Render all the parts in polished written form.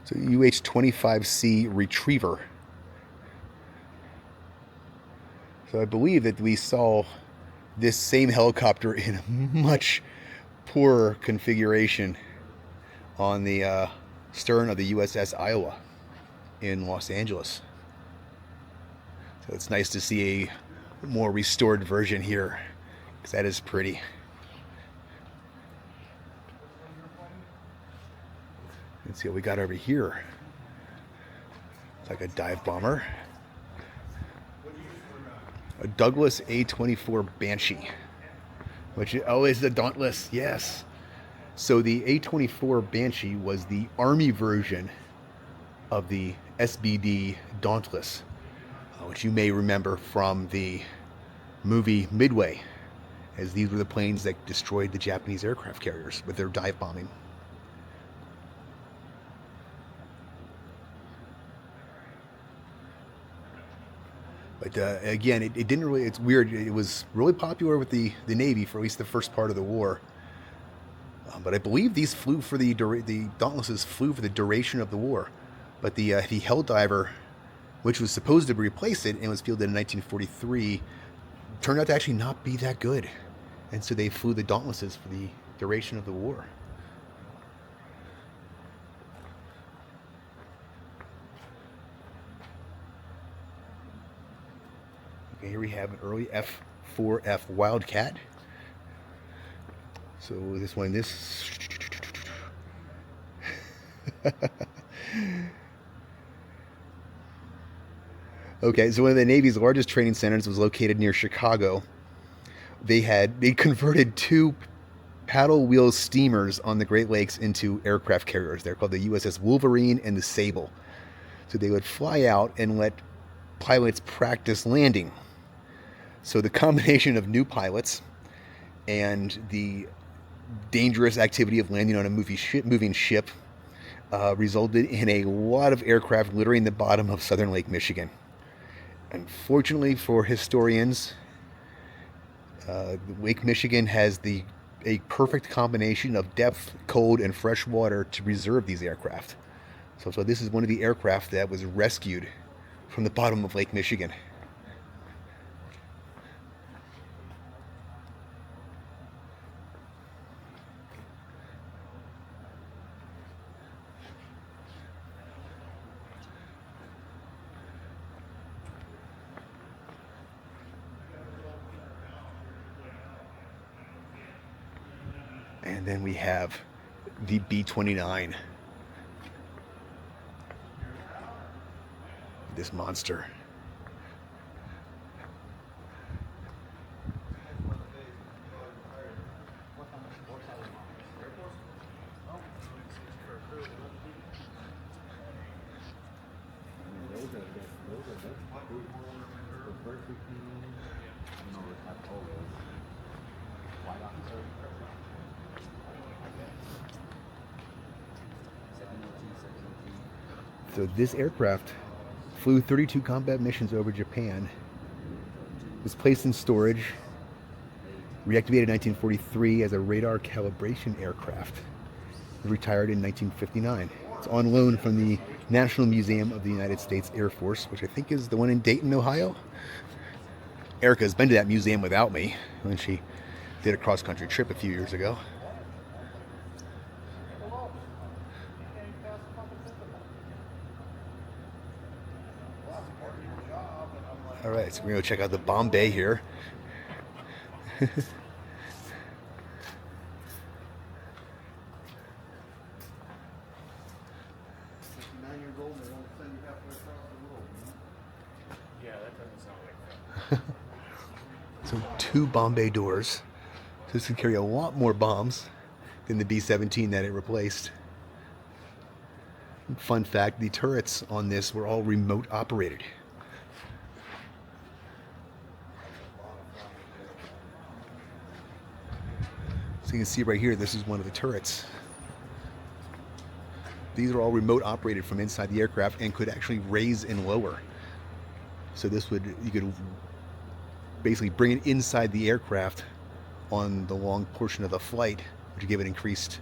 So UH-25C Retriever. So I believe that we saw this same helicopter in a much poorer configuration on the stern of the USS Iowa in Los Angeles. So it's nice to see a more restored version here, because that is pretty. Let's see what we got over here. It's like a dive bomber. A Douglas A-24 Banshee, which is the Dauntless, yes. So the A-24 Banshee was the Army version of the SBD Dauntless, which you may remember from the movie Midway, as these were the planes that destroyed the Japanese aircraft carriers with their dive bombing. But again, it didn't really, it's weird. It was really popular with the Navy for at least the first part of the war. But I believe these flew for the Dauntlesses flew for the duration of the war. But the Helldiver, which was supposed to replace it and was fielded in 1943, turned out to actually not be that good. And so they flew the Dauntlesses for the duration of the war. Okay, here we have an early F-4F Wildcat. So this one, okay, so one of the Navy's largest training centers was located near Chicago. They converted 2 paddle wheel steamers on the Great Lakes into aircraft carriers. They're called the USS Wolverine and the Sable. So they would fly out and let pilots practice landing. So the combination of new pilots and the dangerous activity of landing on a moving ship resulted in a lot of aircraft littering the bottom of southern Lake Michigan. Unfortunately for historians, Lake Michigan has a perfect combination of depth, cold, and fresh water to preserve these aircraft. So this is one of the aircraft that was rescued from the bottom of Lake Michigan. And then we have the B-29. This monster. So this aircraft flew 32 combat missions over Japan, was placed in storage, reactivated in 1943 as a radar calibration aircraft, retired in 1959. It's on loan from the National Museum of the United States Air Force, which I think is the one in Dayton, Ohio. Erica's been to that museum without me when she did a cross-country trip a few years ago. All right, so we're going to check out the bomb bay here. So 2 bomb bay doors. So this can carry a lot more bombs than the B-17 that it replaced. Fun fact, the turrets on this were all remote operated. So you can see right here, this is one of the turrets. These are all remote operated from inside the aircraft and could actually raise and lower. So you could basically bring it inside the aircraft on the long portion of the flight, which would give it increased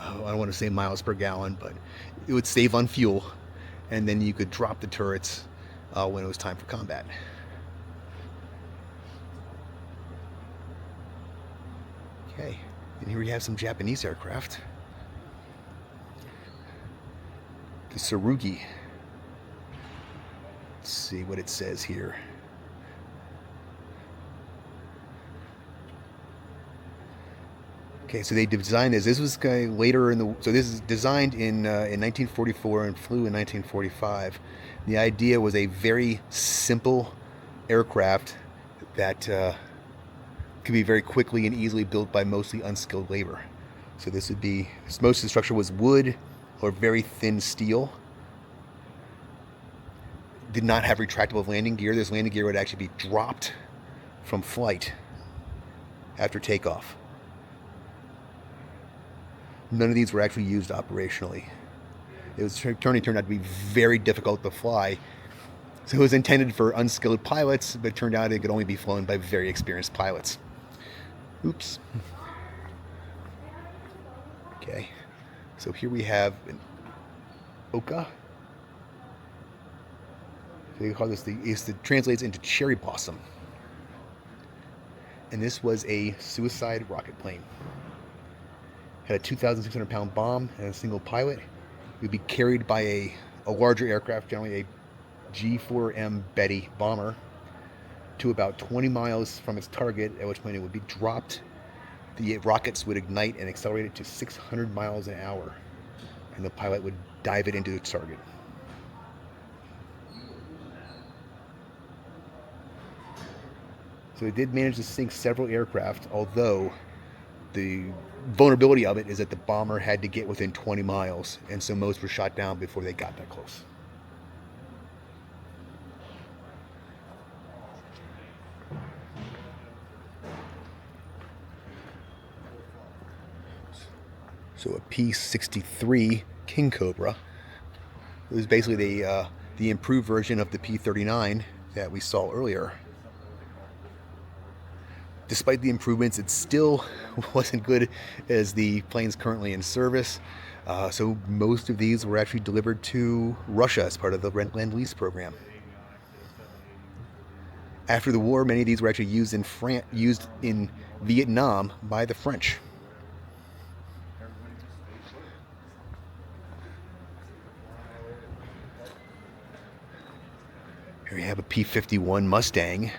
I don't want to say miles per gallon, but it would save on fuel, and then you could drop the turrets when it was time for combat. Okay, and here we have some Japanese aircraft. The Tsurugi. Let's see what it says here. Okay, so they designed this. This was later in the. So this is designed in 1944 and flew in 1945. The idea was a very simple aircraft that could be very quickly and easily built by mostly unskilled labor. So this would be, most of the structure was wood or very thin steel. Did not have retractable landing gear. This landing gear would actually be dropped from flight after takeoff. None of these were actually used operationally. It was turned out to be very difficult to fly. So it was intended for unskilled pilots, but it turned out it could only be flown by very experienced pilots. Oops. Okay, so here we have an Oka. They call this it translates into cherry blossom. And this was a suicide rocket plane. Had a 2,600 pound bomb and a single pilot. It would be carried by a larger aircraft, generally a G4M Betty bomber, to about 20 miles from its target, at which point it would be dropped. The rockets would ignite and accelerate it to 600 miles an hour, and the pilot would dive it into its target. So it did manage to sink several aircraft, although the vulnerability of it is that the bomber had to get within 20 miles, and so most were shot down before they got that close. So a P-63 King Cobra. It was basically the improved version of the P-39 that we saw earlier. Despite the improvements, it still wasn't good as the planes currently in service. So most of these were actually delivered to Russia as part of the Lend-Lease program. After the war, many of these were actually used in Vietnam by the French. Here we have a P-51 Mustang,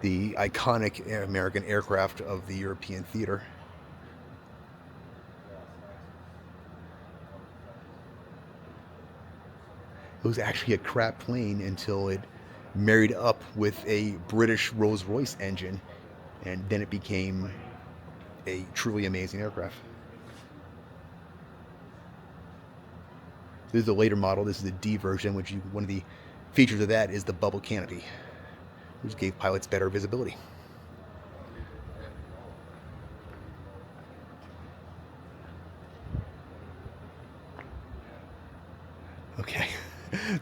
the iconic American aircraft of the European theater. It was actually a crap plane until it married up with a British Rolls-Royce engine, and then it became a truly amazing aircraft. This is a later model. This is the D version, which one of the features of that is the bubble canopy, which gave pilots better visibility. Okay,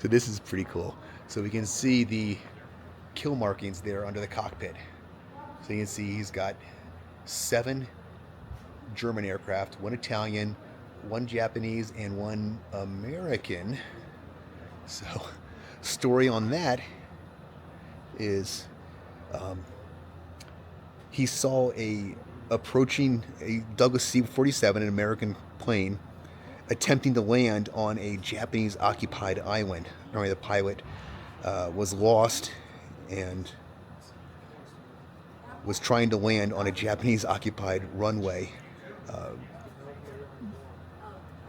so this is pretty cool. So we can see the kill markings there under the cockpit. So you can see he's got 7 German aircraft, 1 Italian, 1 Japanese, and 1 American. So story on that is he saw approaching a Douglas C-47, an American plane, attempting to land on a Japanese occupied island. Apparently the pilot was lost and was trying to land on a Japanese occupied runway.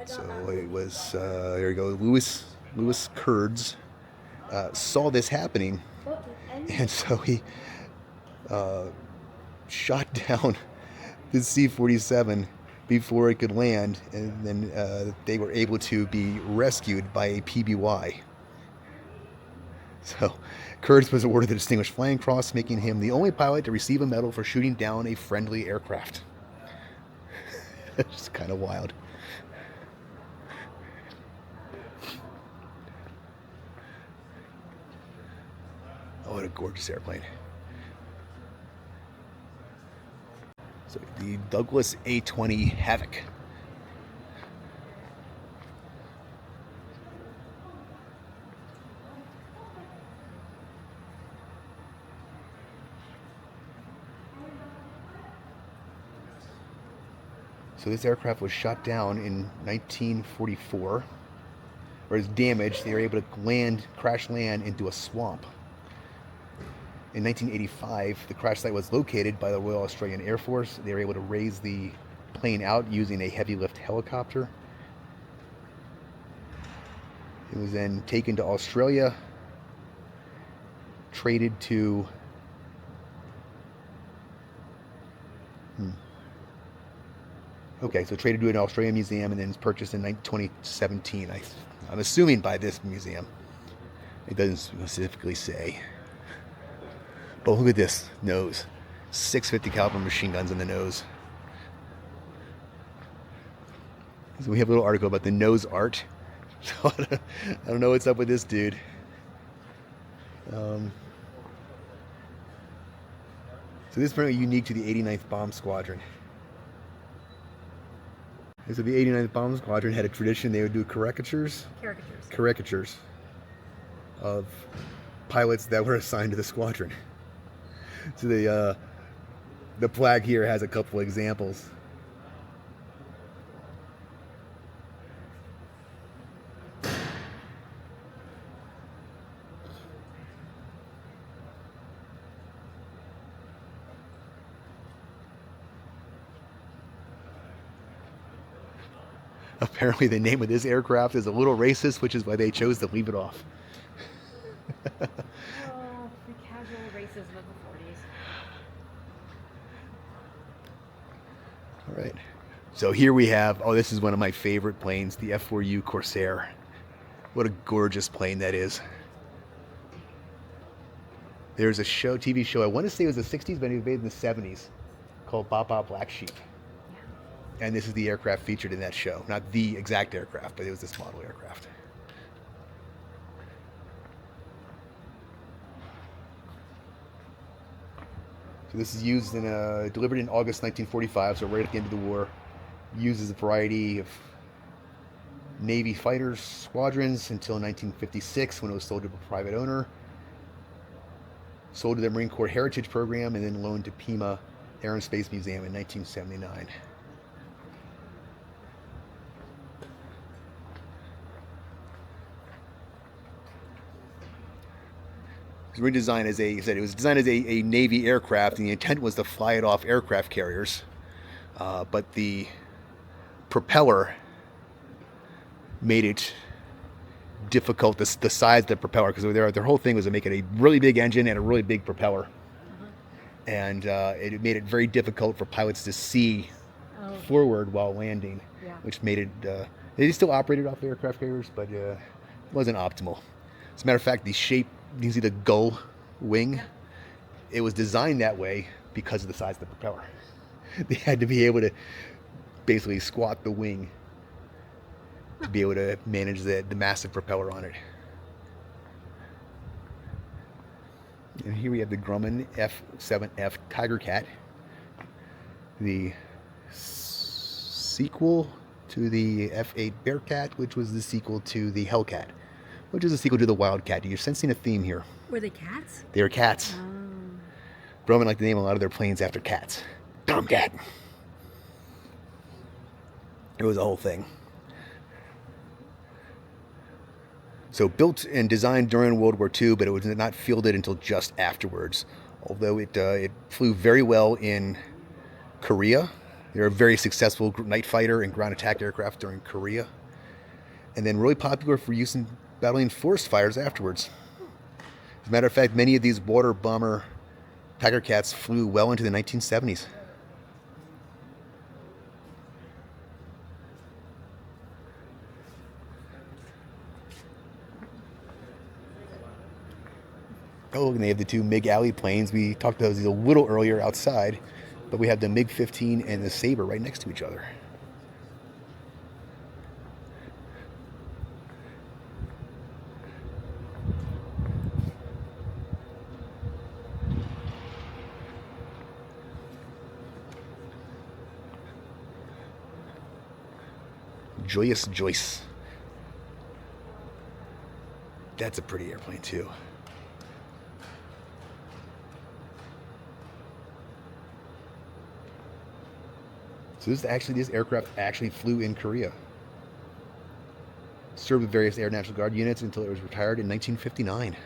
So it was, there you go, Louis Kurds saw this happening, and so he shot down the C-47 before it could land, and then they were able to be rescued by a PBY. So Kurds was awarded the Distinguished Flying Cross, making him the only pilot to receive a medal for shooting down a friendly aircraft. It's just kind of wild. Oh, what a gorgeous airplane. So the Douglas A-20 Havoc. So this aircraft was shot down in 1944, or is damaged. They were able to crash land into a swamp. In 1985, the crash site was located by the Royal Australian Air Force. They were able to raise the plane out using a heavy lift helicopter. It was then taken to Australia, traded to traded to an Australian museum and then purchased in 2017. I'm assuming by this museum. It doesn't specifically say. But look at this nose. 650 caliber machine guns in the nose. So we have a little article about the nose art. So I don't know what's up with this dude. So this is very unique to the 89th Bomb Squadron. So the 89th Bomb Squadron had a tradition. They would do caricatures of pilots that were assigned to the squadron. So the flag here has a couple examples. Apparently the name of this aircraft is a little racist, which is why they chose to leave it off. Oh, the casual racism of the 40s. All right. So here we have, this is one of my favorite planes, the F-4U Corsair. What a gorgeous plane that is. There's a TV show, I want to say it was the 60s, but it was made in the 70s, called Baba Black Sheep. And this is the aircraft featured in that show. Not the exact aircraft, but it was this model aircraft. So this is used delivered in August 1945, so right at the end of the war. Uses a variety of Navy fighter squadrons until 1956 when it was sold to a private owner. Sold to the Marine Corps Heritage Program and then loaned to Pima Air and Space Museum in 1979. It was designed as a Navy aircraft, and the intent was to fly it off aircraft carriers. But the propeller made it difficult, the size of the propeller, because their whole thing was to make it a really big engine and a really big propeller. And it made it very difficult for pilots to see forward while landing, which made it, they still operated off the aircraft carriers, but it wasn't optimal. As a matter of fact, the shape, you can see the gull wing, it was designed that way because of the size of the propeller. They had to be able to basically squat the wing to be able to manage the massive propeller on it. And here we have the Grumman F-7F Tiger Cat, the sequel to the F-8 Bearcat, which was the sequel to the Hellcat, which is a sequel to the Wildcat. You're sensing a theme here. Were they cats? They were cats. Oh. Grumman liked to name a lot of their planes after cats. Tomcat. It was a whole thing. So built and designed during World War II, but it was not fielded until just afterwards. Although it flew very well in Korea. They were a very successful night fighter and ground attack aircraft during Korea. And then really popular for use in battling forest fires afterwards. As a matter of fact, many of these water bomber Tiger Cats flew well into the 1970s. Oh, and they have the two MiG Alley planes. We talked about those a little earlier outside, but we have the MiG-15 and the Sabre right next to each other. Joyous Joyce. That's a pretty airplane too. So this aircraft actually flew in Korea. Served with various Air National Guard units until it was retired in 1959.